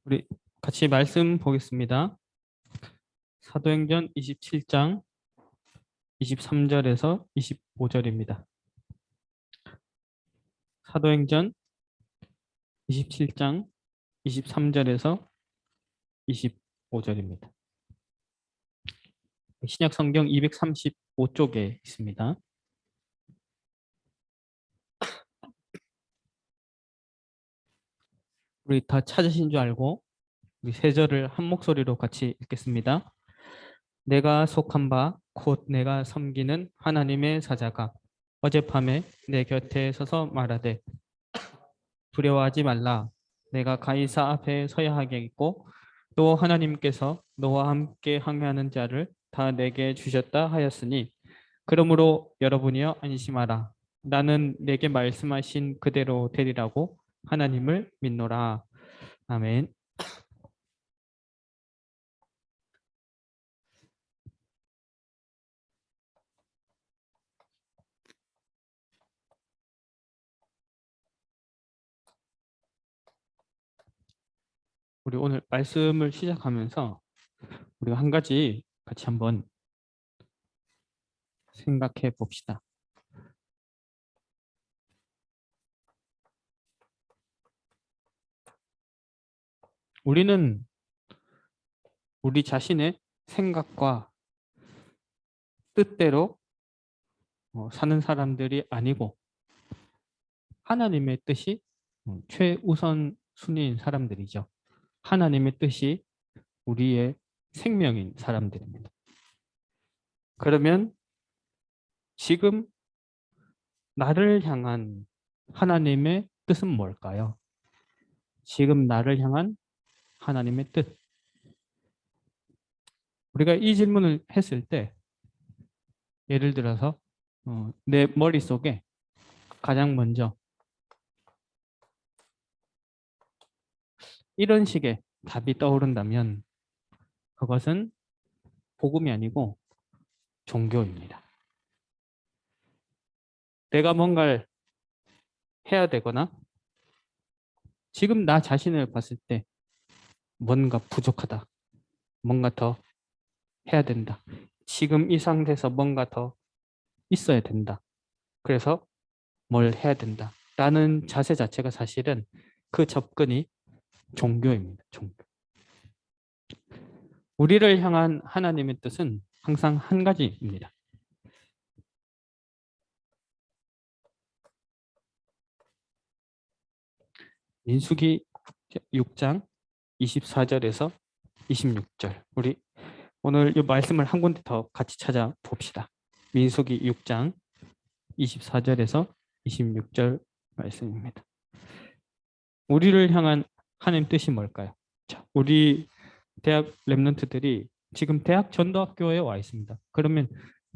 우리 같이 말씀 보겠습니다. 사도행전 27장 23절에서 25절입니다. 사도행전 27장 23절에서 25절입니다. 신약 성경 235쪽에 있습니다. 우리 다 찾으신 줄 알고 우리 세 절을 한 목소리로 같이 읽겠습니다. 내가 속한 바 곧 내가 섬기는 하나님의 사자가 어젯밤에 내 곁에 서서 말하되 두려워하지 말라. 내가 가이사 앞에 서야 하겠고 또 하나님께서 너와 함께 항해하는 자를 다 내게 주셨다 하였으니 그러므로 여러분이여 안심하라. 나는 내게 말씀하신 그대로 되리라고 하나님을 믿노라. 아멘. 우리 오늘 말씀을 시작하면서 우리가 한 가지 같이 한번 생각해 봅시다. 우리는 우리 자신의 생각과 뜻대로 사는 사람들이 아니고 하나님의 뜻이 최우선 순위인 사람들이죠. 하나님의 뜻이 우리의 생명인 사람들입니다. 그러면 지금 나를 향한 하나님의 뜻은 뭘까요? 지금 나를 향한 하나님의 뜻. 우리가 이 질문을 했을 때 예를 들어서 내 머릿속에 가장 먼저 이런 식의 답이 떠오른다면 그것은 복음이 아니고 종교입니다. 내가 뭔가를 해야 되거나 지금 나 자신을 봤을 때 뭔가 부족하다. 뭔가 더 해야 된다. 지금 이 상태에서 뭔가 더 있어야 된다. 그래서 뭘 해야 된다. 라는 자세 자체가 사실은 그 접근이 종교입니다. 종교. 우리를 향한 하나님의 뜻은 항상 한 가지입니다. 민수기 6장 24절에서 26절. 우리 오늘 이 말씀을 한 군데 더 같이 찾아봅시다. 민수기 6장 24절에서 26절 말씀입니다. 우리를 향한 하나님 뜻이 뭘까요? 자, 우리 대학 랩런트들이 지금 대학 전도학교에 와 있습니다. 그러면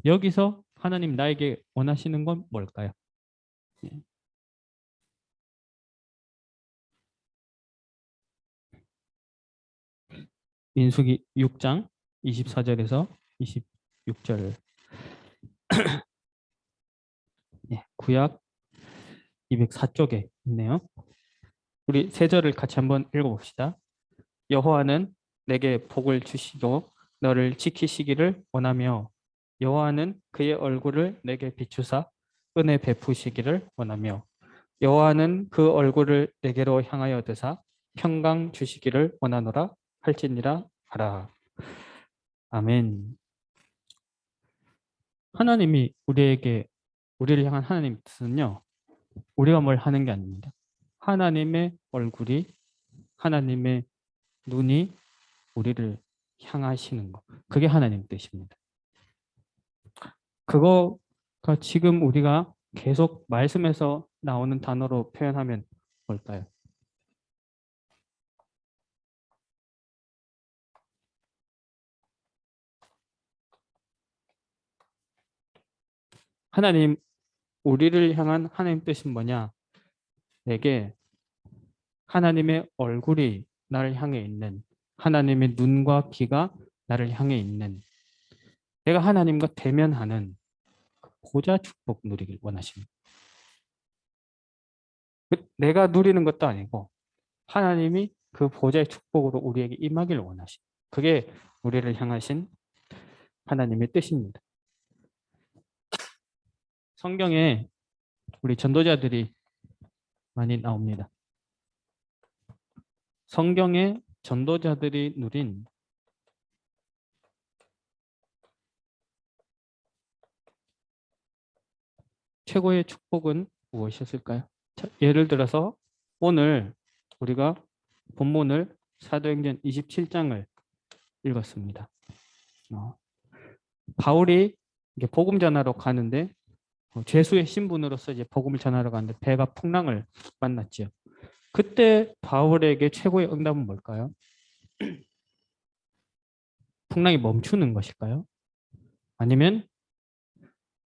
여기서 하나님 나에게 원하시는 건 뭘까요? 민수기 6장 24절에서 26절. 구약 204쪽에 있네요. 우리 세 절을 같이 한번 읽어봅시다. 여호와는 내게 복을 주시고 너를 지키시기를 원하며 여호와는 그의 얼굴을 내게 비추사 은혜 베푸시기를 원하며 여호와는 그 얼굴을 내게로 향하여 드사 평강 주시기를 원하노라 할지니라 하라. 아멘. 하나님이 우리를 향한 하나님의 뜻은요. 우리가 뭘 하는 게 아닙니다. 하나님의 얼굴이 하나님의 눈이 우리를 향하시는 것. 그게 하나님 뜻입니다. 그거가 지금 우리가 계속 말씀에서 나오는 단어로 표현하면 뭘까요? 하나님, 우리를 향한 하나님 뜻은 뭐냐? 내게 하나님의 얼굴이 나를 향해 있는, 하나님의 눈과 귀가 나를 향해 있는, 내가 하나님과 대면하는 보좌 축복 누리길 원하십니다. 내가 누리는 것도 아니고 하나님이 그 보좌의 축복으로 우리에게 임하기를 원하신, 그게 우리를 향하신 하나님의 뜻입니다. 성경에 우리 전도자들이 많이 나옵니다. 성경에 전도자들이 누린 최고의 축복은 무엇이었을까요? 자, 예를 들어서 오늘 우리가 본문을 사도행전 27장을 읽었습니다. 바울이 이제 복음 전하러 가는데 죄수의 신분으로서 이제 복음을 전하러 가는데 배가 풍랑을 만났죠. 그때 바울에게 최고의 응답은 뭘까요? 풍랑이 멈추는 것일까요? 아니면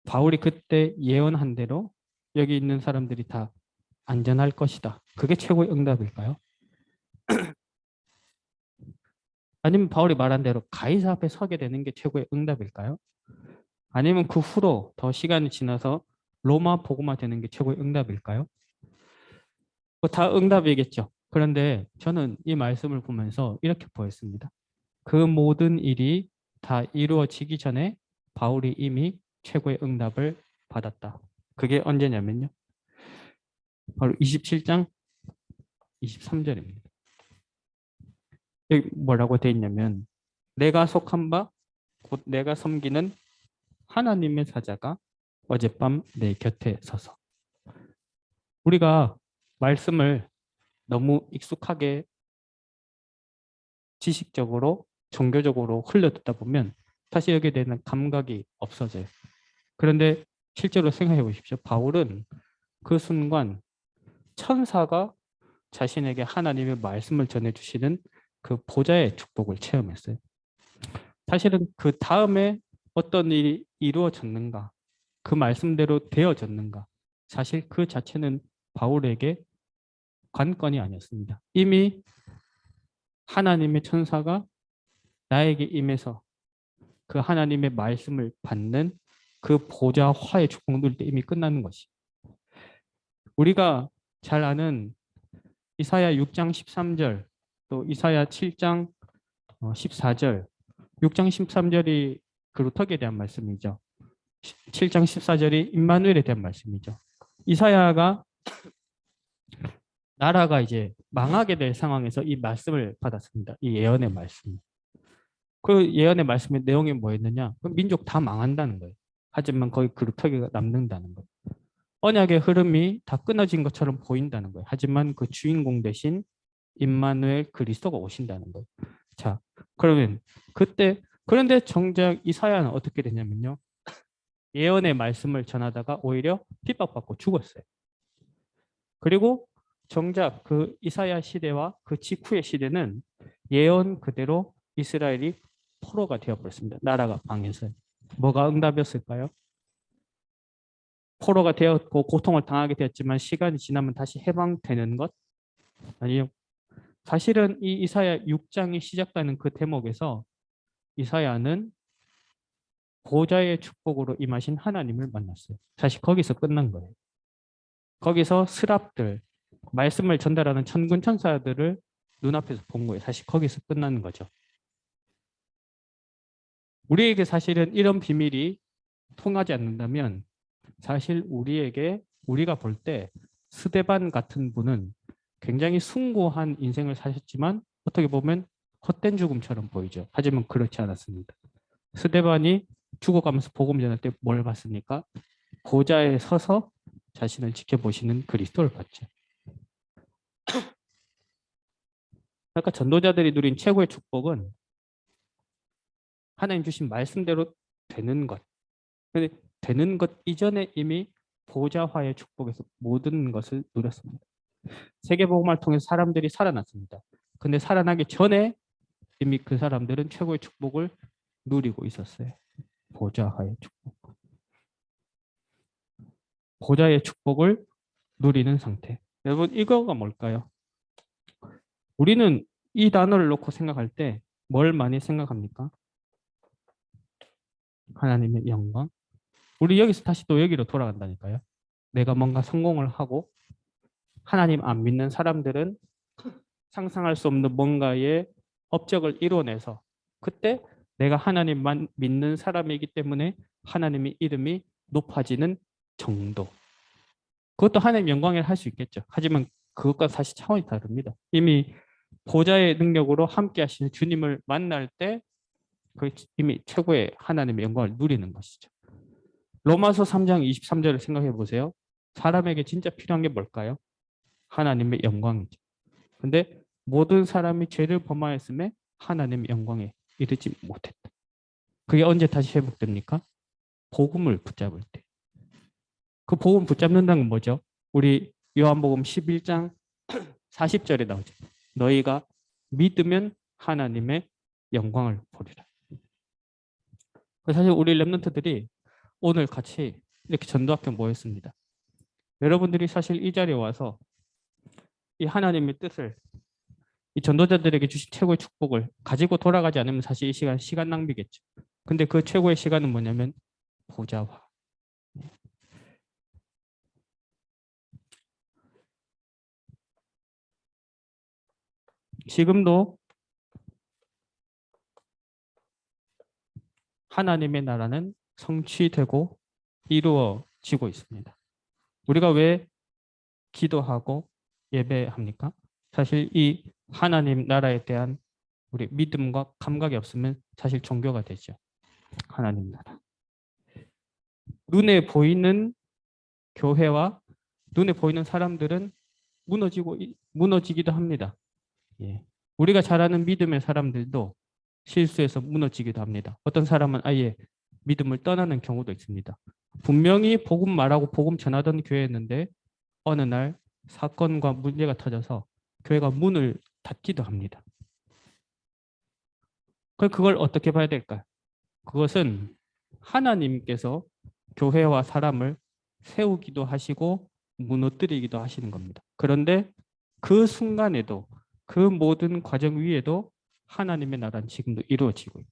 바울이 그때 예언한 대로 여기 있는 사람들이 다 안전할 것이다, 그게 최고의 응답일까요? 아니면 바울이 말한 대로 가이사 앞에 서게 되는 게 최고의 응답일까요? 아니면 그 후로 더 시간이 지나서 로마 복음화 되는 게 최고의 응답일까요? 다 응답이겠죠. 그런데 저는 이 말씀을 보면서 이렇게 보였습니다. 그 모든 일이 다 이루어지기 전에 바울이 이미 최고의 응답을 받았다. 그게 언제냐면요, 바로 27장 23절입니다. 여기 뭐라고 돼 있냐면, 내가 속한 바 곧 내가 섬기는 하나님의 사자가 어젯밤 내 곁에 서서. 우리가 말씀을 너무 익숙하게 지식적으로 종교적으로 흘려듣다 보면 사실 여기에 대한 감각이 없어져요. 그런데 실제로 생각해 보십시오. 바울은 그 순간 천사가 자신에게 하나님의 말씀을 전해주시는 그 보좌의 축복을 체험했어요. 사실은 그 다음에 어떤 일이 이루어졌는가, 그 말씀대로 되어졌는가, 사실 그 자체는 바울에게 관건이 아니었습니다. 이미 하나님의 천사가 나에게 임해서 그 하나님의 말씀을 받는 그 보좌화의 축복 누릴 때 이미 끝나는 것이. 우리가 잘 아는 이사야 6장 13절, 또 이사야 7장 14절, 6장 13절이 그 루터기에 대한 말씀이죠. 7장 14절이 임마누엘에 대한 말씀이죠. 이사야가 나라가 이제 망하게 될 상황에서 이 말씀을 받았습니다. 이 예언의 말씀. 그 예언의 말씀의 내용이 뭐였느냐? 그 민족 다 망한다는 거예요. 하지만 거기 그루터기가 남는다는 거예요. 언약의 흐름이 다 끊어진 것처럼 보인다는 거예요. 하지만 그 주인공 대신 임마누엘 그리스도가 오신다는 거예요. 자, 그러면 그때, 그런데 정작 이사야는 어떻게 되냐면요, 예언의 말씀을 전하다가 오히려 핍박받고 죽었어요. 그리고 정작 그 이사야 시대와 그 직후의 시대는 예언 그대로 이스라엘이 포로가 되어버렸습니다. 나라가 망해서. 뭐가 응답이었을까요? 포로가 되었고 고통을 당하게 되었지만 시간이 지나면 다시 해방되는 것? 아니요. 사실은 이 이사야 6장이 시작되는 그 대목에서 이사야는 보좌의 축복으로 임하신 하나님을 만났어요. 사실 거기서 끝난 거예요. 거기서 스랍들, 말씀을 전달하는 천군 천사들을 눈앞에서 본 거예요. 사실 거기서 끝나는 거죠. 우리에게 사실은 이런 비밀이 통하지 않는다면 사실 우리에게, 우리가 볼 때 스데반 같은 분은 굉장히 숭고한 인생을 사셨지만 어떻게 보면 헛된 죽음처럼 보이죠. 하지만 그렇지 않았습니다. 스데반이 죽어가면서 복음 전할 때 뭘 봤습니까? 보좌에 서서 자신을 지켜보시는 그리스도를 봤죠. 그러니까 전도자들이 누린 최고의 축복은 하나님 주신 말씀대로 되는 것. 근데 되는 것 이전에 이미 보좌화의 축복에서 모든 것을 누렸습니다. 세계복음화를 통해서 사람들이 살아났습니다. 근데 살아나기 전에 이미 그 사람들은 최고의 축복을 누리고 있었어요. 보좌화의 축복. 보좌의 축복을 누리는 상태. 여러분, 이거가 뭘까요? 우리는 이 단어를 놓고 생각할 때 뭘 많이 생각합니까? 하나님의 영광. 우리 여기서 다시 또 여기로 돌아간다니까요. 내가 뭔가 성공을 하고 하나님 안 믿는 사람들은 상상할 수 없는 뭔가의 업적을 이뤄내서 그때 내가 하나님만 믿는 사람이기 때문에 하나님의 이름이 높아지는 정도. 그것도 하나님 영광을 할 수 있겠죠. 하지만 그것과 사실 차원이 다릅니다. 이미 보좌의 능력으로 함께 하시는 주님을 만날 때 그 이미 최고의 하나님의 영광을 누리는 것이죠. 로마서 3장 23절을 생각해 보세요. 사람에게 진짜 필요한 게 뭘까요? 하나님의 영광이죠. 근데 모든 사람이 죄를 범하였음에 하나님의 영광에 이르지 못했다. 그게 언제 다시 회복됩니까? 복음을 붙잡을 때. 그 복음 붙잡는다는 건 뭐죠? 우리 요한복음 11장 40절에 나오죠. 너희가 믿으면 하나님의 영광을 보리라. 사실 우리 랩런트들이 오늘 같이 이렇게 전도학교 모였습니다. 여러분들이 사실 이 자리에 와서 이 하나님의 뜻을 이 전도자들에게 주신 최고의 축복을 가지고 돌아가지 않으면 사실 이 시간 낭비겠죠. 근데 그 최고의 시간은 뭐냐면 보좌화. 지금도 하나님의 나라는 성취되고 이루어지고 있습니다. 우리가 왜 기도하고 예배합니까? 사실 이 하나님 나라에 대한 우리 믿음과 감각이 없으면 사실 종교가 되죠. 하나님 나라. 눈에 보이는 교회와 눈에 보이는 사람들은 무너지기도 합니다. 예. 우리가 잘 아는 믿음의 사람들도 실수해서 무너지기도 합니다. 어떤 사람은 아예 믿음을 떠나는 경우도 있습니다. 분명히 복음 말하고 복음 전하던 교회였는데 어느 날 사건과 문제가 터져서 교회가 문을 닫기도 합니다. 그걸 어떻게 봐야 될까요? 그것은 하나님께서 교회와 사람을 세우기도 하시고 무너뜨리기도 하시는 겁니다. 그런데 그 순간에도 그 모든 과정 위에도 하나님의 나라는 지금도 이루어지고 있고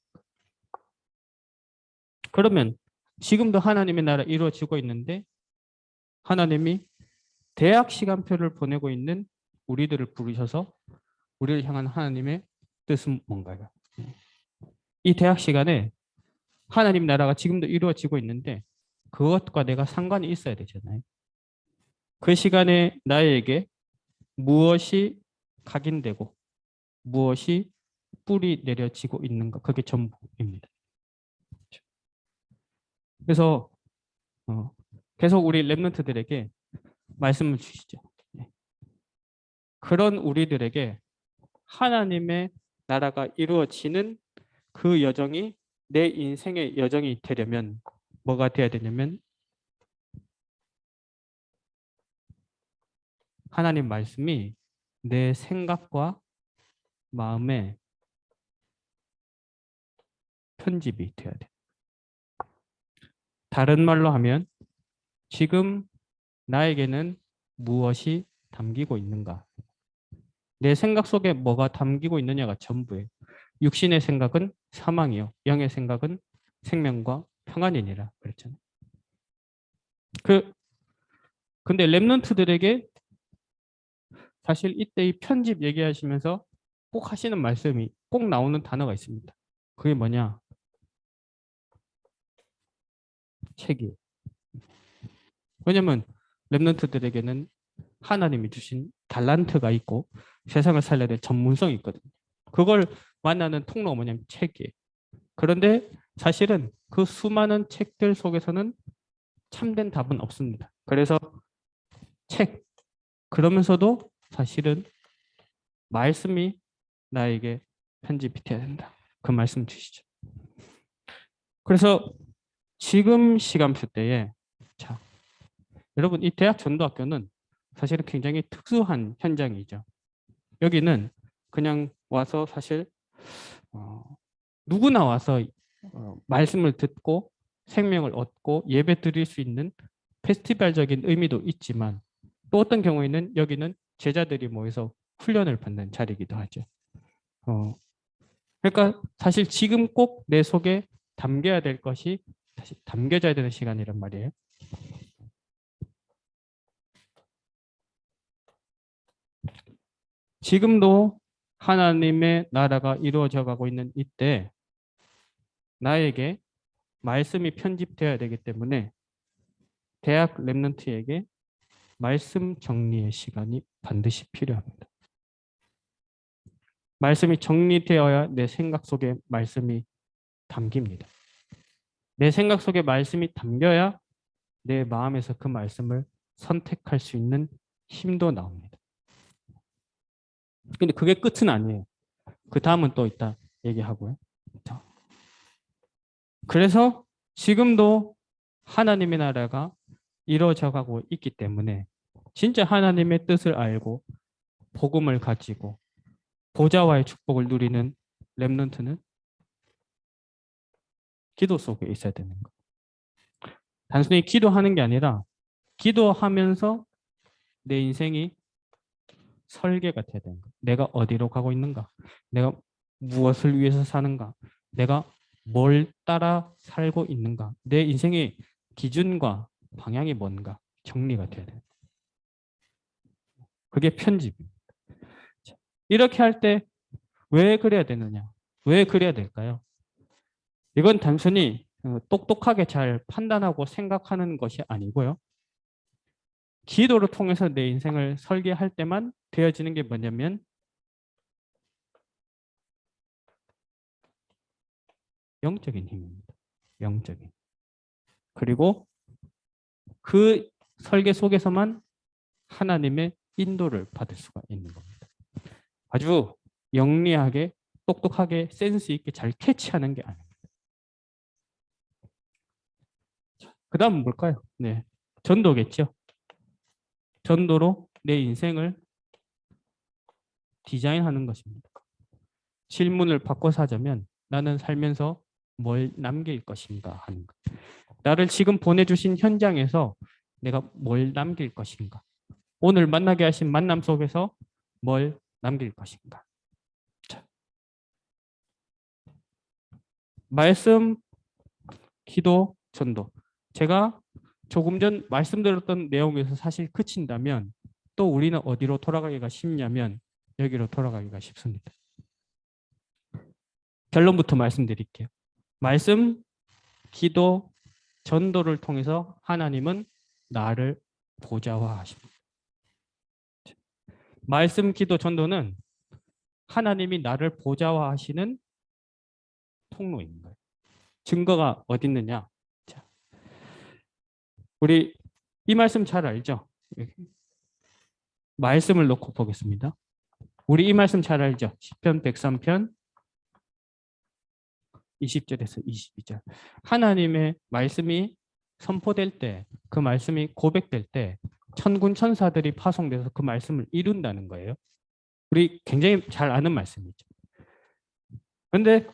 그러면 지금도 하나님의 나라 이루어지고 있는데 하나님이 대학 시간표를 보내고 있는 우리들을 부르셔서 우리를 향한 하나님의 뜻은 뭔가요? 이 대학 시간에 하나님 나라가 지금도 이루어지고 있는데 그것과 내가 상관이 있어야 되잖아요. 그 시간에 나에게 무엇이 각인되고 무엇이 뿌리 내려지고 있는가 그게 전부입니다. 그래서 계속 우리 랩런트들에게 말씀을 주시죠. 그런 우리들에게 하나님의 나라가 이루어지는 그 여정이 내 인생의 여정이 되려면 뭐가 돼야 되냐면 하나님 말씀이 내 생각과 마음에 편집이 돼야 돼. 다른 말로 하면 지금 나에게는 무엇이 담기고 있는가? 내 생각 속에 뭐가 담기고 있느냐가 전부예요. 육신의 생각은 사망이요. 영의 생각은 생명과 평안이니라 그랬잖아요. 근데 랩런트들에게 사실 이때 이 편집 얘기하시면서 꼭 하시는 말씀이 꼭 나오는 단어가 있습니다. 그게 뭐냐? 책이에요. 왜냐면 랩런트들에게는 하나님이 주신 달란트가 있고 세상을 살려야 될 전문성이 있거든요. 그걸 만나는 통로가 뭐냐면 책이에요. 그런데 사실은 그 수많은 책들 속에서는 참된 답은 없습니다. 그래서 책, 그러면서도 사실은 말씀이 나에게 편집이 돼야 된다. 그 말씀 주시죠. 그래서 지금 시간표 때에 자, 여러분 이 대학 전도학교는 사실은 굉장히 특수한 현장이죠. 여기는 그냥 와서 사실 누구나 와서 말씀을 듣고 생명을 얻고 예배 드릴 수 있는 페스티벌적인 의미도 있지만 또 어떤 경우에는 여기는 제자들이 모여서 훈련을 받는 자리이기도 하죠. 그러니까 사실 지금 꼭 내 속에 담겨야 될 것이 다시 담겨져야 되는 시간이란 말이에요. 지금도 하나님의 나라가 이루어져 가고 있는 이때 나에게 말씀이 편집되어야 되기 때문에 대학 랩런트에게 말씀 정리의 시간이 반드시 필요합니다. 말씀이 정리되어야 내 생각 속에 말씀이 담깁니다. 내 생각 속에 말씀이 담겨야 내 마음에서 그 말씀을 선택할 수 있는 힘도 나옵니다. 근데 그게 끝은 아니에요. 그 다음은 또 있다 얘기하고요. 자, 그래서 지금도 하나님의 나라가 이루어져 가고 있기 때문에 진짜 하나님의 뜻을 알고 복음을 가지고 보좌와의 축복을 누리는 렘넌트는 기도 속에 있어야 되는 거예요. 단순히 기도하는 게 아니라 기도하면서 내 인생이 설계가 돼야 되는 거예요. 내가 어디로 가고 있는가? 내가 무엇을 위해서 사는가? 내가 뭘 따라 살고 있는가? 내 인생의 기준과 방향이 뭔가 정리가 돼야 돼요. 그게 편집입니다. 이렇게 할 때 왜 그래야 되느냐? 왜 그래야 될까요? 이건 단순히 똑똑하게 잘 판단하고 생각하는 것이 아니고요. 기도를 통해서 내 인생을 설계할 때만 되어지는 게 뭐냐면 영적인 힘입니다. 영적인. 그리고 그 설계 속에서만 하나님의 인도를 받을 수가 있는 겁니다. 아주 영리하게 똑똑하게 센스 있게 잘 캐치하는 게 아닙니다. 그 다음은 뭘까요? 네, 전도겠죠. 전도로 내 인생을 디자인하는 것입니다. 질문을 바꿔서 하자면 나는 살면서 뭘 남길 것인가 하는 것. 나를 지금 보내주신 현장에서 내가 뭘 남길 것인가. 오늘 만나게 하신 만남 속에서 뭘 남길 것인가. 자, 말씀, 기도, 전도. 제가 조금 전 말씀드렸던 내용에서 사실 그친다면 또 우리는 어디로 돌아가기가 쉽냐면 여기로 돌아가기가 쉽습니다. 결론부터 말씀드릴게요. 말씀, 기도, 전도를 통해서 하나님은 나를 보좌화하십니다. 말씀, 기도, 전도는 하나님이 나를 보좌화하시는 통로인 거예요. 증거가 어디 있느냐? 자, 우리 이 말씀 잘 알죠? 말씀을 놓고 보겠습니다. 우리 이 말씀 잘 알죠? 시편 103편 20절에서 22절. 하나님의 말씀이 선포될 때, 그 말씀이 고백될 때 천군 천사들이 파송돼서 그 말씀을 이룬다는 거예요. 우리 굉장히 잘 아는 말씀이죠. 그런데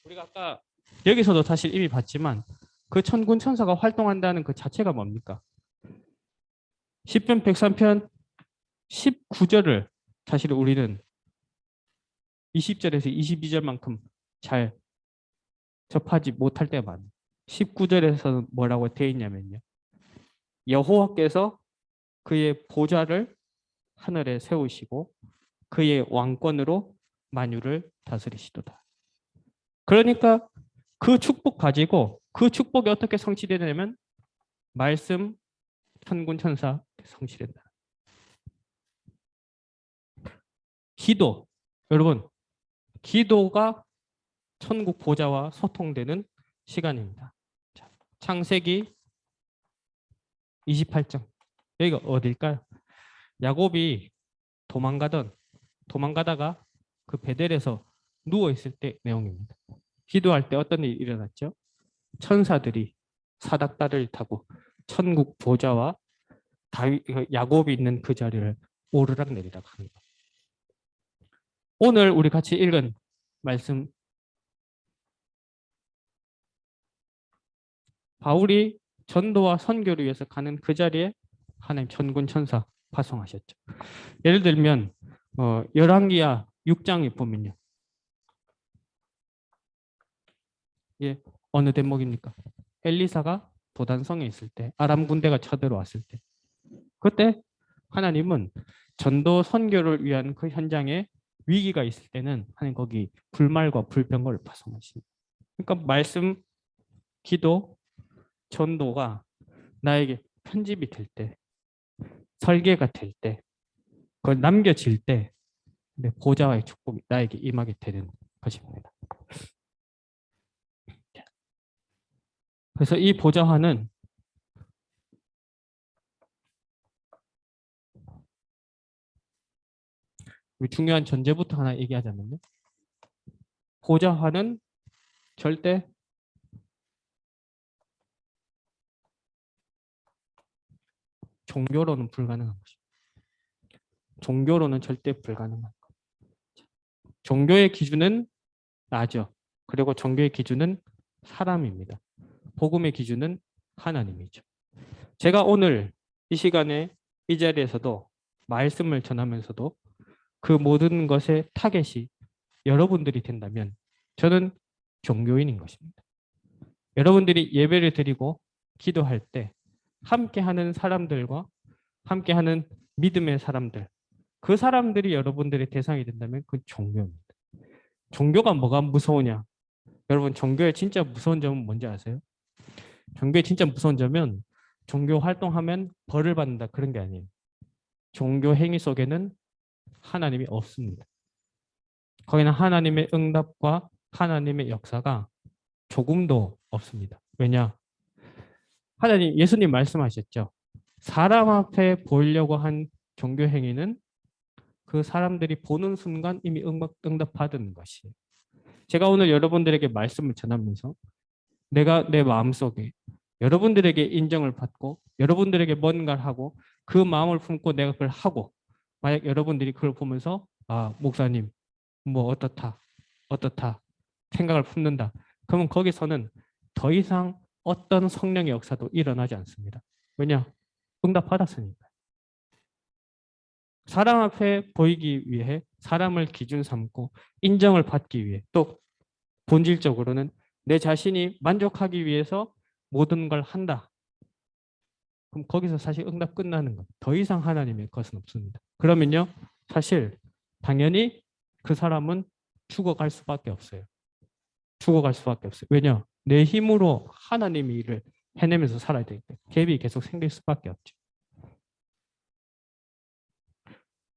우리가 아까 여기서도 사실 이미 봤지만 그 천군 천사가 활동한다는 그 자체가 뭡니까? 시편 103편 19절을 사실 우리는 20절에서 22절만큼 잘 접하지 못할 때가 많아요. 19절에서는 뭐라고 되어 있냐면요. 여호와께서 그의 보좌를 하늘에 세우시고 그의 왕권으로 만유를 다스리시도다. 그러니까 그 축복 가지고 그 축복이 어떻게 성취되냐면 말씀, 천군 천사 성취된다. 기도, 여러분, 기도가 천국 보좌와 소통되는 시간입니다. 자, 창세기 28장. 여기가 어딜까요? 야곱이 도망가다가 그 베델에서 누워 있을 때 내용입니다. 기도할 때 어떤 일이 일어났죠? 천사들이 사닥다리를 타고 천국 보좌와 야곱이 있는 그 자리를 오르락 내리락 하는 것. 오늘 우리 같이 읽은 말씀, 바울이 전도와 선교를 위해서 가는 그 자리에 하나님 천군 천사 파송하셨죠. 예를 들면 열왕기야 6장에 보면요. 예, 어느 대목입니까? 엘리사가 도단성에 있을 때 아람 군대가 쳐들어왔을 때 그때 하나님은 전도 선교를 위한 그 현장에 위기가 있을 때는 하나님 거기 불말과 불병거를 파송하십니다. 그러니까 말씀, 기도, 전도가 나에게 편집이 될 때, 설계가 될 때, 그걸 남겨질 때 내 보좌와의 축복이 나에게 임하게 되는 것입니다. 그래서 이 보좌화는 중요한 전제부터 하나 얘기하자면요. 보좌화는 절대 종교로는 불가능한 것입니다. 종교로는 절대 불가능한 것. 종교의 기준은 나죠. 그리고 종교의 기준은 사람입니다. 복음의 기준은 하나님이죠. 제가 오늘 이 시간에 이 자리에서도 말씀을 전하면서도 그 모든 것의 타겟이 여러분들이 된다면 저는 종교인인 것입니다. 여러분들이 예배를 드리고 기도할 때 함께하는 사람들과 함께하는 믿음의 사람들, 그 사람들이 여러분들의 대상이 된다면 그 종교입니다. 종교가 뭐가 무서우냐? 여러분 종교의 진짜 무서운 점은 뭔지 아세요? 종교의 진짜 무서운 점은 종교 활동하면 벌을 받는다 그런 게 아니에요. 종교 행위 속에는 하나님이 없습니다. 거기는 하나님의 응답과 하나님의 역사가 조금도 없습니다. 왜냐? 하나님, 예수님 말씀하셨죠. 사람 앞에 보이려고 한 종교 행위는 그 사람들이 보는 순간 이미 응답받은 것이에요. 제가 오늘 여러분들에게 말씀을 전하면서 내가 내 마음속에 여러분들에게 인정을 받고 여러분들에게 뭔가를 하고 그 마음을 품고 내가 그걸 하고 만약 여러분들이 그걸 보면서 아, 목사님 뭐 어떻다 생각을 품는다. 그러면 거기서는 더 이상 어떤 성령의 역사도 일어나지 않습니다. 왜냐? 응답받았으니까. 사람 앞에 보이기 위해 사람을 기준 삼고 인정을 받기 위해 또 본질적으로는 내 자신이 만족하기 위해서 모든 걸 한다. 그럼 거기서 사실 응답 끝나는 것. 더 이상 하나님의 것은 없습니다. 그러면요. 사실 당연히 그 사람은 죽어갈 수밖에 없어요. 죽어갈 수밖에 없어요. 왜냐? 내 힘으로 하나님의 일을 해내면서 살아야 되기 때문에 갭이 계속 생길 수밖에 없죠.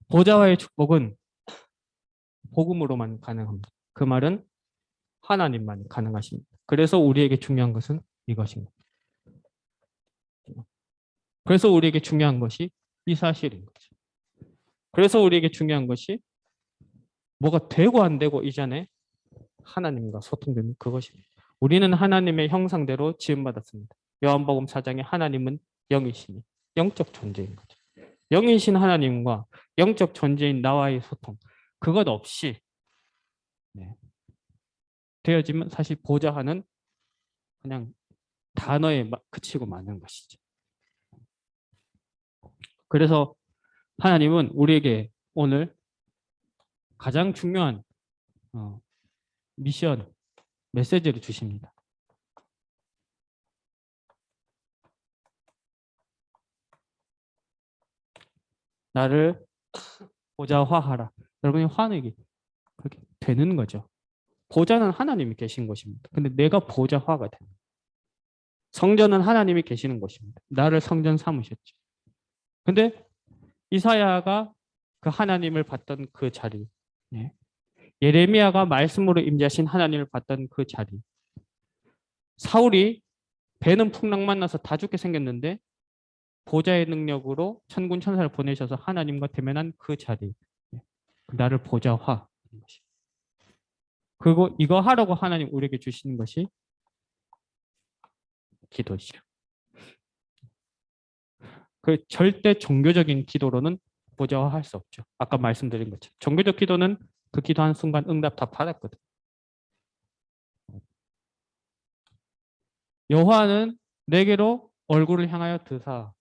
보좌와의 축복은 복음으로만 가능합니다. 그 말은 하나님만 가능하십니다. 그래서 우리에게 중요한 것은 이것입니다. 그래서 우리에게 중요한 것이 이 사실인 거죠. 그래서 우리에게 중요한 것이 뭐가 되고 안 되고 이전에 하나님과 소통되는 그것입니다. 우리는 하나님의 형상대로 지음받았습니다. 요한복음 4장에 하나님은 영이시니 영적 존재인 거죠. 영이신 하나님과 영적 존재인 나와의 소통 그것 없이 되어지면 사실 보좌하는 그냥 단어에 그치고 마는 것이죠. 그래서 하나님은 우리에게 오늘 가장 중요한 미션, 메시지를 주십니다. 나를 보좌화하라. 여러분이 화내기 그렇게 되는 거죠. 보좌는 하나님이 계신 것입니다. 근데 내가 보좌화가 됩니다. 성전은 하나님이 계시는 것입니다. 나를 성전 삼으셨죠. 근데 이사야가 그 하나님을 봤던 그 자리, 예레미야가 말씀으로 임재하신 하나님을 봤던 그 자리, 사울이 배는 풍랑 만나서 다 죽게 생겼는데 보좌의 능력으로 천군 천사를 보내셔서 하나님과 대면한 그 자리, 나를 보좌화. 그리고 이거 하라고 하나님 우리에게 주시는 것이 기도시죠. 그 절대 종교적인 기도로는 보좌화할 수 없죠. 아까 말씀드린 것처럼 종교적 기도는 그 기도한 순간 응답 다 받았거든. 여호와는 내게로 얼굴을 향하여 드사.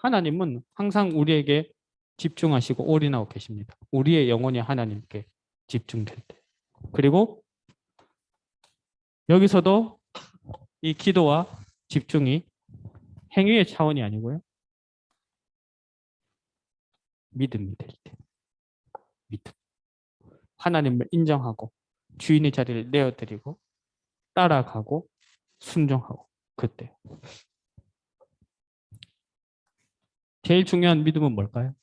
하나님은 항상 우리에게 집중하시고 올인하고 계십니다. 우리의 영혼이 하나님께 집중될 때. 그리고 여기서도 이 기도와 집중이 행위의 차원이 아니고요. 믿음이 될 때. 믿음. 하나님을 인정하고 주인의 자리를 내어드리고 따라가고 순종하고 그때. 제일 중요한 믿음은 뭘까요?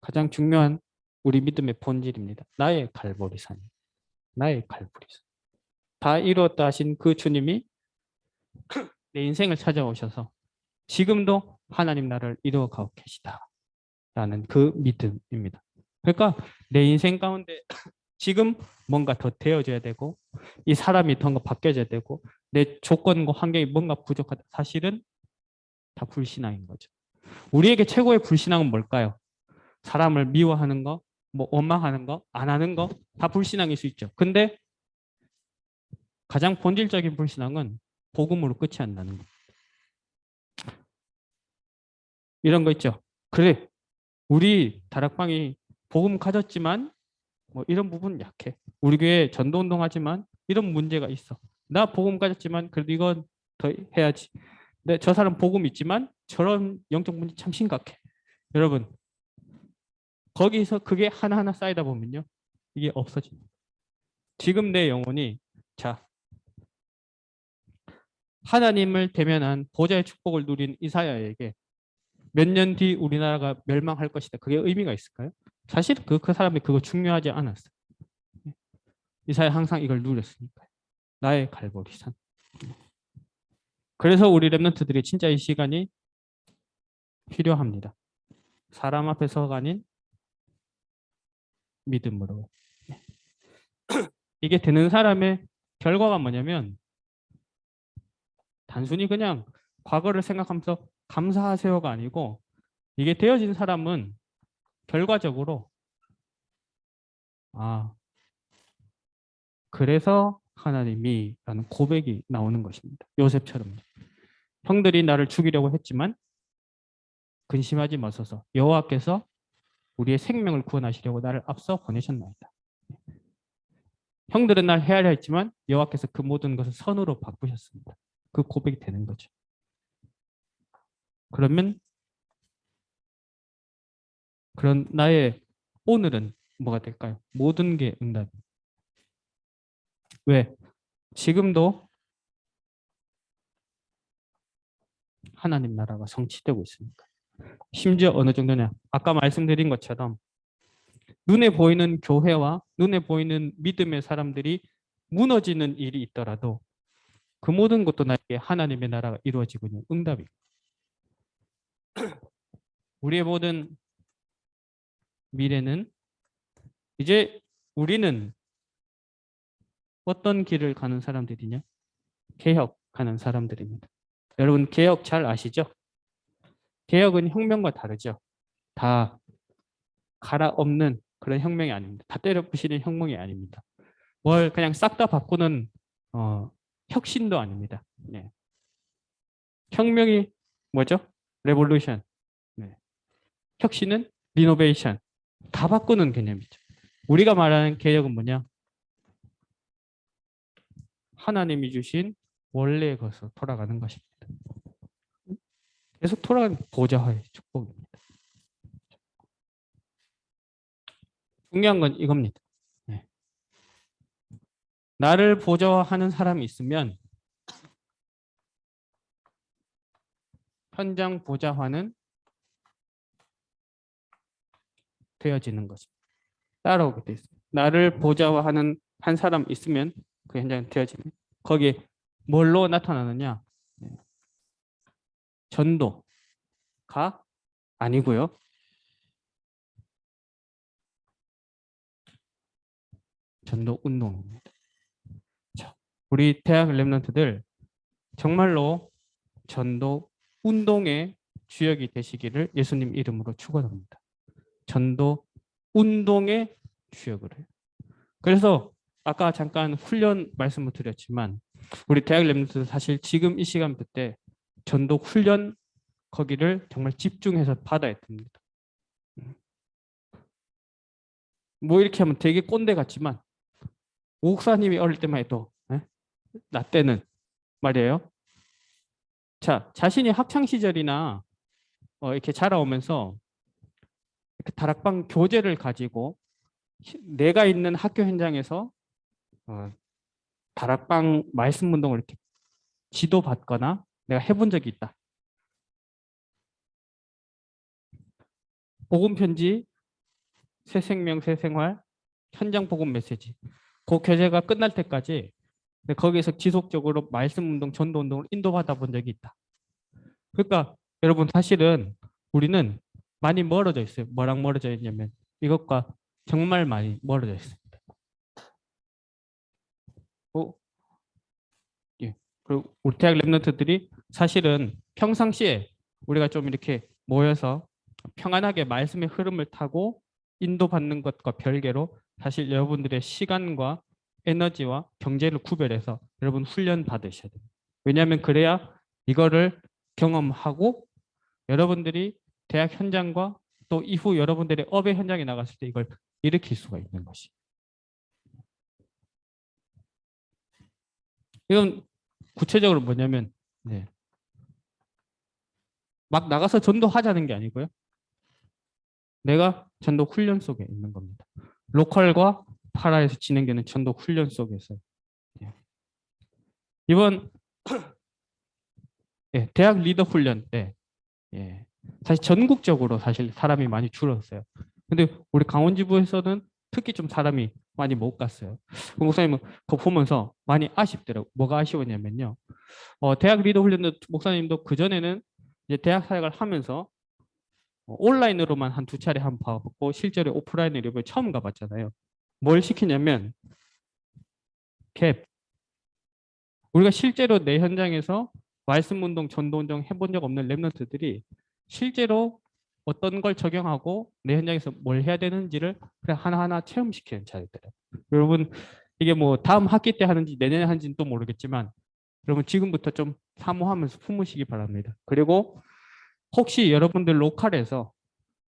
가장 중요한 우리 믿음의 본질입니다. 나의 갈보리산. 나의 갈보리산. 다 이루었다 하신 그 주님이 내 인생을 찾아오셔서 지금도 하나님 나라를 이루어가고 계시다. 라는 그 믿음입니다. 그러니까 내 인생 가운데 지금 뭔가 더 되어져야 되고 이 사람이 더 바뀌어져야 되고 내 조건과 환경이 뭔가 부족하다. 사실은 다 불신앙인 거죠. 우리에게 최고의 불신앙은 뭘까요? 사람을 미워하는 거, 뭐 원망하는 거, 안 하는 거 다 불신앙일 수 있죠. 근데 가장 본질적인 불신앙은 복음으로 끝이 안 나는 거. 이런 거 있죠. 그래, 우리 다락방이 복음 가졌지만 뭐 이런 부분 약해. 우리 교회 전도 운동하지만 이런 문제가 있어. 나 복음 가졌지만 그래도 이건 더 해야지. 근데 저 사람 복음 있지만 저런 영적 문제 참 심각해. 여러분, 거기서 그게 하나하나 쌓이다 보면요. 이게 없어집니다. 지금 내 영혼이 자 하나님을 대면한 보좌의 축복을 누린 이사야에게 몇 년 뒤 우리나라가 멸망할 것이다. 그게 의미가 있을까요? 사실 그 사람이 그거 중요하지 않았어요. 이사야 항상 이걸 누렸으니까요. 나의 갈보리산. 그래서 우리 랩런트들이 진짜 이 시간이 필요합니다. 사람 앞에서가 아닌 믿음으로. 이게 되는 사람의 결과가 뭐냐면 단순히 그냥 과거를 생각하면서 감사하세요가 아니고 이게 되어진 사람은 결과적으로 아 그래서 하나님이 라는 고백이 나오는 것입니다. 요셉처럼 형들이 나를 죽이려고 했지만 근심하지 마소서 여호와께서 우리의 생명을 구원하시려고 나를 앞서 보내셨나이다. 형들은 날 해하려 했지만 여호와께서 그 모든 것을 선으로 바꾸셨습니다. 그 고백이 되는 거죠. 그러면 그런 나의 오늘은 뭐가 될까요? 모든 게 응답. 왜? 지금도 하나님 나라가 성취되고 있으니까. 심지어 어느 정도냐? 아까 말씀드린 것처럼 눈에 보이는 교회와 눈에 보이는 믿음의 사람들이 무너지는 일이 있더라도 그 모든 것도 나에게 하나님의 나라가 이루어지고 있는 응답이고 우리의 모든 미래는 이제 우리는 어떤 길을 가는 사람들이냐? 개혁하는 사람들입니다. 여러분 개혁 잘 아시죠? 개혁은 혁명과 다르죠. 다 갈아엎는 그런 혁명이 아닙니다. 다 때려 부시는 혁명이 아닙니다. 뭘 그냥 싹 다 바꾸는 혁신도 아닙니다. 네. 혁명이 뭐죠? 레볼루션. 네. 혁신은 리노베이션. 다 바꾸는 개념이죠. 우리가 말하는 개혁은 뭐냐? 하나님이 주신 원래의 것으로 돌아가는 것입니다. 계속 돌아가는 보좌의 축복입니다. 중요한 건 이겁니다. 네. 나를 보좌하는 사람이 있으면 현장 보좌화는 되어지는 것입니다. 따라오게 돼 있습니다. 나를 보좌화하는 한 사람 있으면 그 현장 되어집니다. 거기에 뭘로 나타나느냐? 전도가 아니고요. 전도 운동입니다. 자, 우리 대학 랩런트들 정말로 전도 운동의 주역이 되시기를 예수님 이름으로 축원합니다. 전도 운동의 주역을 해요. 그래서 아까 잠깐 훈련 말씀을 드렸지만 우리 대학 랩런트들 사실 지금 이 시간부터 때 전도 훈련 거기를 정말 집중해서 받아야 됩니다. 뭐 이렇게 하면 되게 꼰대 같지만 목사님이 어릴 때만 해도 예? 나 때는 말이에요. 자, 자신이 학창 시절이나 이렇게 자라오면서 이렇게 다락방 교재를 가지고 내가 있는 학교 현장에서 어, 다락방 말씀 운동을 이렇게 지도받거나 내가 해본 적이 있다. 복음 편지, 새 생명, 새 생활, 현장 복음 메시지. 그 교재가 끝날 때까지 거기에서 지속적으로 말씀 운동, 전도 운동을 인도받아 본 적이 있다. 그러니까 여러분 사실은 우리는 많이 멀어져 있어요. 뭐랑 멀어져 있냐면 이것과 정말 많이 멀어져 있습니다. 예. 그리고 우리 대학 랩런트들이 사실은 평상시에 우리가 좀 이렇게 모여서 평안하게 말씀의 흐름을 타고 인도받는 것과 별개로 사실 여러분들의 시간과 에너지와 경제를 구별해서 여러분 훈련 받으셔야 돼요. 왜냐하면 그래야 이거를 경험하고 여러분들이 대학 현장과 또 이후 여러분들의 업의 현장에 나갔을 때 이걸 일으킬 수가 있는 것이. 이건 구체적으로 뭐냐면 네. 막 나가서 전도하자는 게 아니고요. 내가 전도 훈련 속에 있는 겁니다. 로컬과 파라에서 진행되는 전도 훈련 속에서 이번 대학 리더 훈련 때 사실 전국적으로 사실 사람이 많이 줄었어요. 근데 우리 강원지부에서는 특히 좀 사람이 많이 못 갔어요. 목사님은 그거 보면서 많이 아쉽더라고요. 뭐가 아쉬웠냐면요. 대학 리더 훈련도 목사님도 그전에는 이제 대학 사역을 하면서 온라인으로만 한 두 차례 한번 봐봤고 실제로 오프라인으로 이번에 처음 가봤잖아요. 뭘 시키냐면 갭. 우리가 실제로 내 현장에서 말씀 운동, 전도 운동 해본 적 없는 랩런트들이 실제로 어떤 걸 적용하고 내 현장에서 뭘 해야 되는지를 그냥 하나하나 체험시키는 자리더라고요. 여러분 이게 뭐 다음 학기 때 하는지 내년에 하는지는 또 모르겠지만 여러분 지금부터 좀 사모하면서 품으시기 바랍니다. 그리고 혹시 여러분들 로컬에서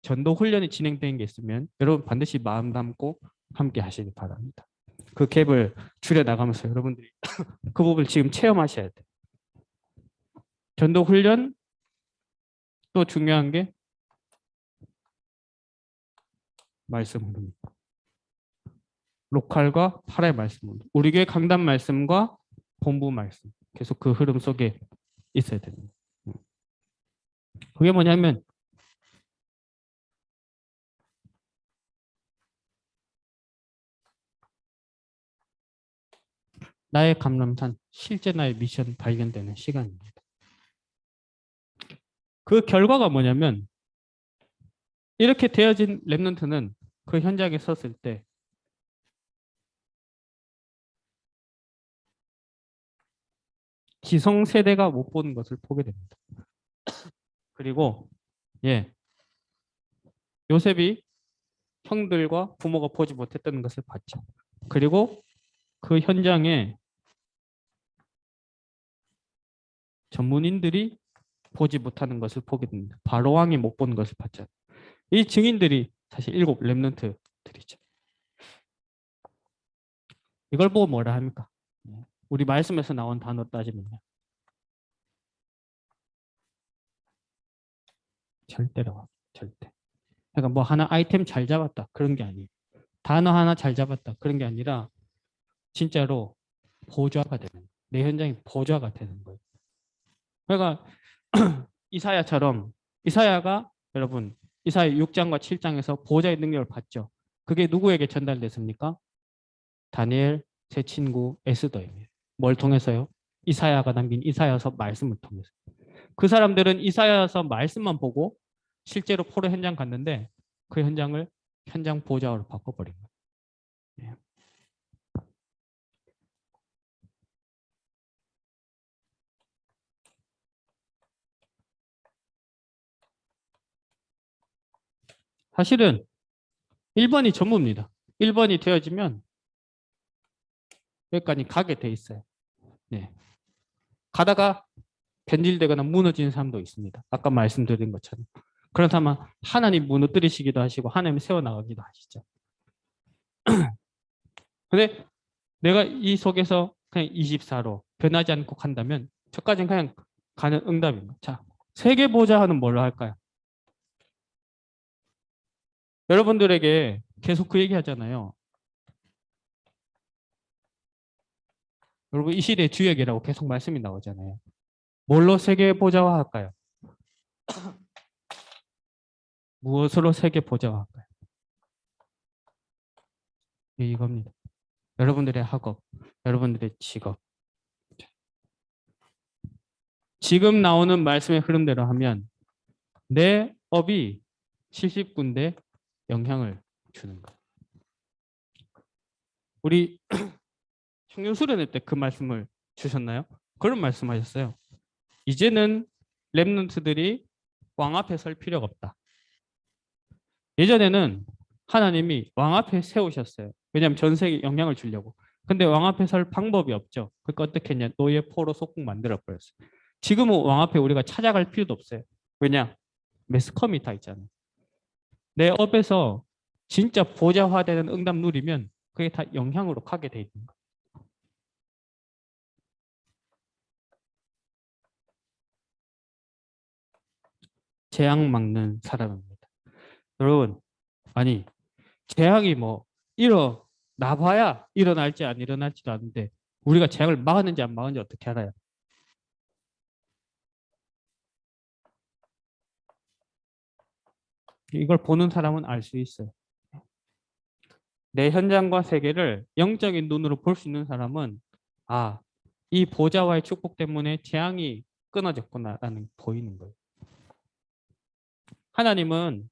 전도 훈련이 진행되는 게 있으면 여러분 반드시 마음 담고 함께 하시기 바랍니다. 그 갭을 줄여 나가면서 여러분들이 그 부분을 지금 체험하셔야 돼요. 전도 훈련 또 중요한 게 말씀 훈련. 로컬과 파라의 말씀 훈련. 우리 교회 강단 말씀과 본부 말씀. 계속 그 흐름 속에 있어야 됩니다. 그게 뭐냐면 나의 감람산, 실제 나의 미션 발견되는 시간입니다. 그 결과가 뭐냐면 이렇게 되어진 랩런트는 그 현장에 섰을 때 기성세대가 못 보는 것을 보게 됩니다. 그리고 요셉이 형들과 부모가 보지 못했던 것을 봤죠. 그리고 그 현장에 전문인들이 보지 못하는 것을 보게 됩니다. 바로 왕이 못 보는 것을 봤죠. 이 증인들이 사실 7 렘넌트들이죠. 이걸 보고 뭐라 합니까? 우리 말씀에서 나온 단어 따지면요. 절대라고 절대. 그러니까 뭐 하나 아이템 잘 잡았다 그런 게 아니에요. 단어 하나 잘 잡았다 그런 게 아니라 진짜로 보좌가 되는 내 현장이 보좌가 되는 거예요. 그러니까 이사야처럼 이사야가 여러분 이사야 6장과 7장에서 보좌의 능력을 받죠. 그게 누구에게 전달됐습니까? 다니엘, 제 친구 에스더입니다. 뭘 통해서요? 이사야가 남긴 이사야서 말씀을 통해서. 그 사람들은 이사야서 말씀만 보고 실제로 포로 현장 갔는데 그 현장을 현장 보좌로 바꿔버린 거예요. 사실은 1번이 전부입니다. 1번이 되어지면 여기까지 가게 돼 있어요. 네. 가다가 변질되거나 무너지는 사람도 있습니다. 아까 말씀드린 것처럼. 그렇다면 하나님 무너뜨리시기도 하시고 하나님 세워나가기도 하시죠. 근데 내가 이 속에서 그냥 24로 변하지 않고 간다면 저까지는 그냥 가는 응답입니다. 자, 세계 보좌하는 뭘로 할까요? 여러분들에게 계속 그 얘기 하잖아요. 여러분 이 시대의 주역이라고 계속 말씀이 나오잖아요. 뭘로 세계 보좌화 할까요? 무엇으로 세계 보좌화 할까요? 이겁니다. 여러분들의 학업, 여러분들의 직업. 지금 나오는 말씀의 흐름대로 하면 내 업이 70군데 영향을 주는 것. 우리 청년 수련회 때 그 말씀을 주셨나요? 그런 말씀하셨어요. 이제는 렘넌트들이 왕 앞에 설 필요가 없다. 예전에는 하나님이 왕 앞에 세우셨어요. 왜냐하면 전 세계에 영향을 주려고. 근데 왕 앞에 설 방법이 없죠. 그러니까 어떻게 했냐? 노예 포로 속국 만들어 버렸어요. 지금은 왕 앞에 우리가 찾아갈 필요도 없어요. 왜냐? 매스컴이 다 있잖아요. 내 업에서 진짜 보좌화되는 응답 누리면 그게 다 영향으로 가게 돼 있는 거예요. 재앙 막는 사람입니다. 여러분, 아니 재앙이 뭐 일어나봐야 일어날지 안 일어날지도 않는데 우리가 재앙을 막았는지 안 막았는지 어떻게 알아요? 이걸 보는 사람은 알 수 있어요. 내 현장과 세계를 영적인 눈으로 볼 수 있는 사람은 아, 이 보좌와의 축복 때문에 재앙이 끊어졌구나라는 게 보이는 거예요. 하나님은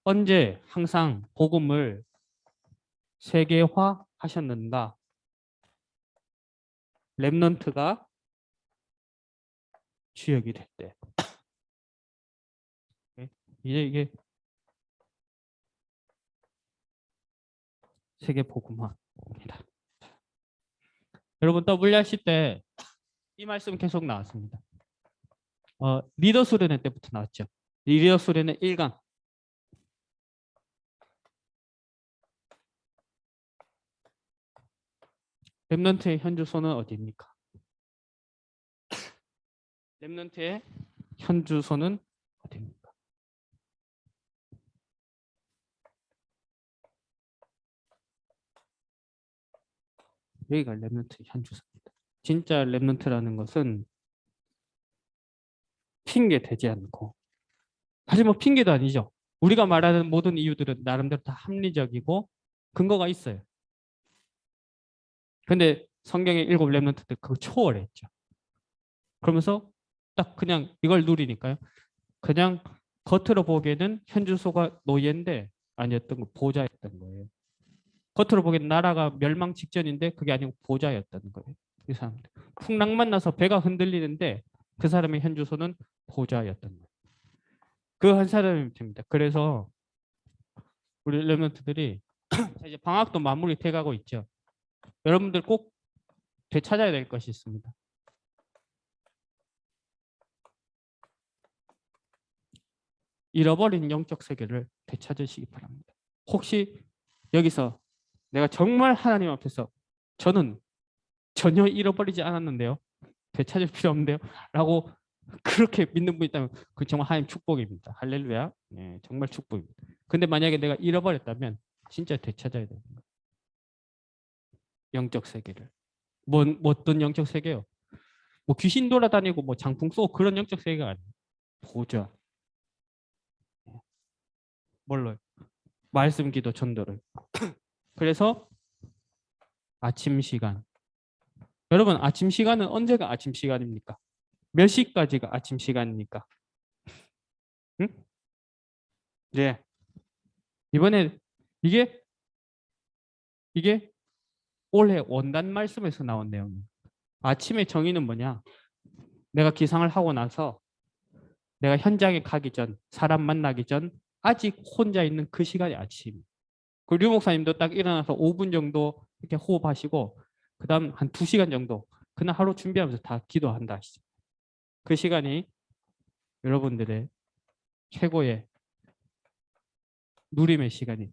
언제 항상 복음을 세계화 하셨는가? 렘넌트가 주역이 됐대. 이제 이게 세계 복음화입니다. 여러분 WRC 때 이 말씀 계속 나왔습니다. 리더 수련회 때부터 나왔죠. 리더 수련회 1강. 렘넌트의 현주소는 어디입니까? 렘넌트의 현주소는 어디입니까? 여기가 렘넌트의 현주소입니다. 진짜 렘넌트라는 것은 핑계 대지 않고 사실 뭐 핑계도 아니죠. 우리가 말하는 모든 이유들은 나름대로 다 합리적이고 근거가 있어요. 근데 성경의 일곱 렘넌트들 그거 초월했죠. 그러면서 딱 그냥 이걸 누리니까요. 그냥 겉으로 보기에는 현주소가 노예인데 아니었던 거 보좌였던 거예요. 겉으로 보기에는 나라가 멸망 직전인데 그게 아니고 보좌였던 거예요. 이 사람들. 풍랑만 나서 배가 흔들리는데 그 사람의 현주소는 보좌였던 거예요. 그 한 사람이 됩니다. 그래서 우리 렘넌트들이 이제 방학도 마무리 돼가고 있죠. 여러분들 꼭 되찾아야 될 것이 있습니다. 잃어버린 영적 세계를 되찾으시기 바랍니다. 혹시 여기서 내가 정말 하나님 앞에서 저는 전혀 잃어버리지 않았는데요. 되찾을 필요 없는데요. 라고 그렇게 믿는 분이 있다면 그 정말 하나님 축복입니다. 할렐루야. 네, 정말 축복입니다. 근데 만약에 내가 잃어버렸다면 진짜 되찾아야 됩니다. 영적 세계를. 뭐 어떤 영적 세계요? 뭐 귀신 돌아다니고 뭐 장풍 쏘고 그런 영적 세계가 아니에요. 보좌. 뭘로요? 말씀 기도 전도를. 그래서 아침 시간. 여러분 아침 시간은 언제가 아침 시간입니까? 몇 시까지가 아침 시간입니까? 응? 네. 이번에 이게 이게 올해 원단 말씀에서 나온 내용이에요. 아침의 정의는 뭐냐? 내가 기상을 하고 나서 내가 현장에 가기 전, 사람 만나기 전 아직 혼자 있는 그 시간이 아침. 그류 목사님도 딱 일어나서 5분 정도 이렇게 호흡하시고 그다음 한 2시간 정도 그날 하루 준비하면서 다 기도한다 하시죠. 그 시간이 여러분들의 최고의 누림의 시간이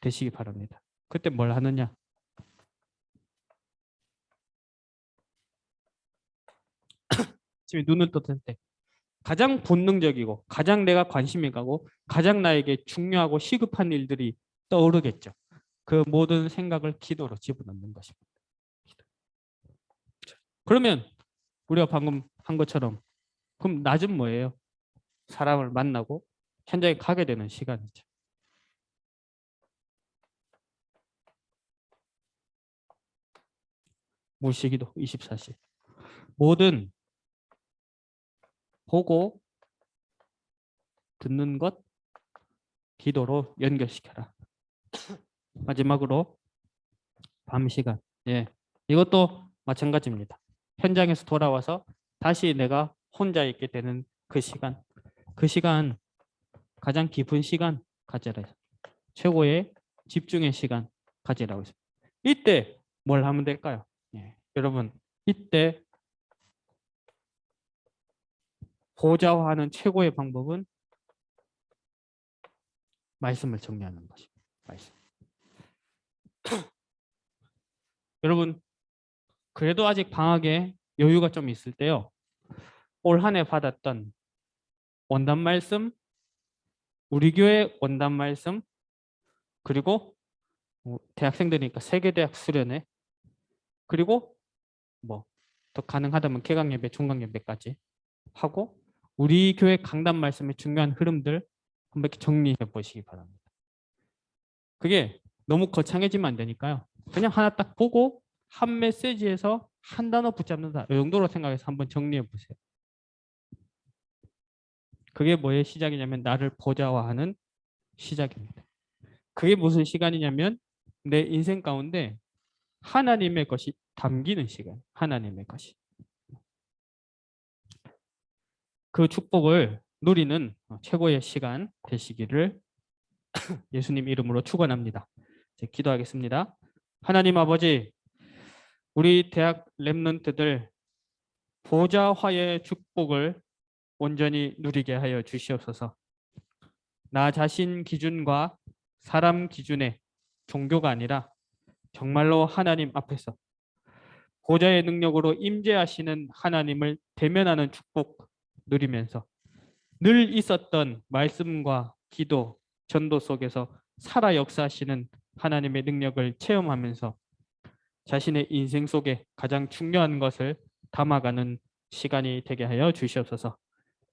되시기 바랍니다. 그때 뭘 하느냐? 아침에 눈을 떴을 때 가장 본능적이고 가장 내가 관심이 가고 가장 나에게 중요하고 시급한 일들이 떠오르겠죠. 그 모든 생각을 기도로 집어넣는 것입니다. 그러면 우리가 방금 한 것처럼 그럼 낮은 뭐예요? 사람을 만나고 현장에 가게 되는 시간이죠. 물시기도 24시. 모든 보고 듣는 것 기도로 연결시켜라. 마지막으로 밤 시간. 예. 이것도 마찬가지입니다. 현장에서 돌아와서 다시 내가 혼자 있게 되는 그 시간. 그 시간 가장 깊은 시간 가져라. 최고의 집중의 시간 가지라고 했습니다. 이때 뭘 하면 될까요? 예. 여러분, 이때 보좌화하는 최고의 방법은 말씀을 정리하는 것입니다. 말씀. 여러분, 그래도 아직 방학에 여유가 좀 있을 때요. 올 한 해 받았던 원단 말씀, 우리 교회 원단 말씀, 그리고 대학생들이니까 세계대학 수련회, 그리고 뭐 더 가능하다면 개강 예배, 종강 예배까지 하고 우리 교회 강단 말씀의 중요한 흐름들 한번 이렇게 정리해 보시기 바랍니다. 그게 너무 거창해지면 안 되니까요. 그냥 하나 딱 보고 한 메시지에서 한 단어 붙잡는다. 이 정도로 생각해서 한번 정리해 보세요. 그게 뭐의 시작이냐면 나를 보좌화하는 시작입니다. 그게 무슨 시간이냐면 내 인생 가운데 하나님의 것이 담기는 시간. 하나님의 것이. 그 축복을 누리는 최고의 시간 되시기를 예수님 이름으로 축원합니다. 기도하겠습니다. 하나님 아버지, 우리 대학 랩런트들 보좌화의 축복을 온전히 누리게 하여 주시옵소서. 나 자신 기준과 사람 기준의 종교가 아니라 정말로 하나님 앞에서 보좌의 능력으로 임재하시는 하나님을 대면하는 축복 누리면서 늘 있었던 말씀과 기도, 전도 속에서 살아 역사하시는 하나님의 능력을 체험하면서 자신의 인생 속에 가장 중요한 것을 담아가는 시간이 되게 하여 주시옵소서.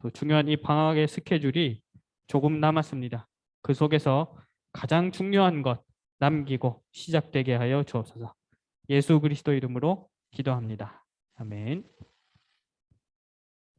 또 중요한 이 방학의 스케줄이 조금 남았습니다. 그 속에서 가장 중요한 것 남기고 시작되게 하여 주옵소서. 예수 그리스도 이름으로 기도합니다. 아멘.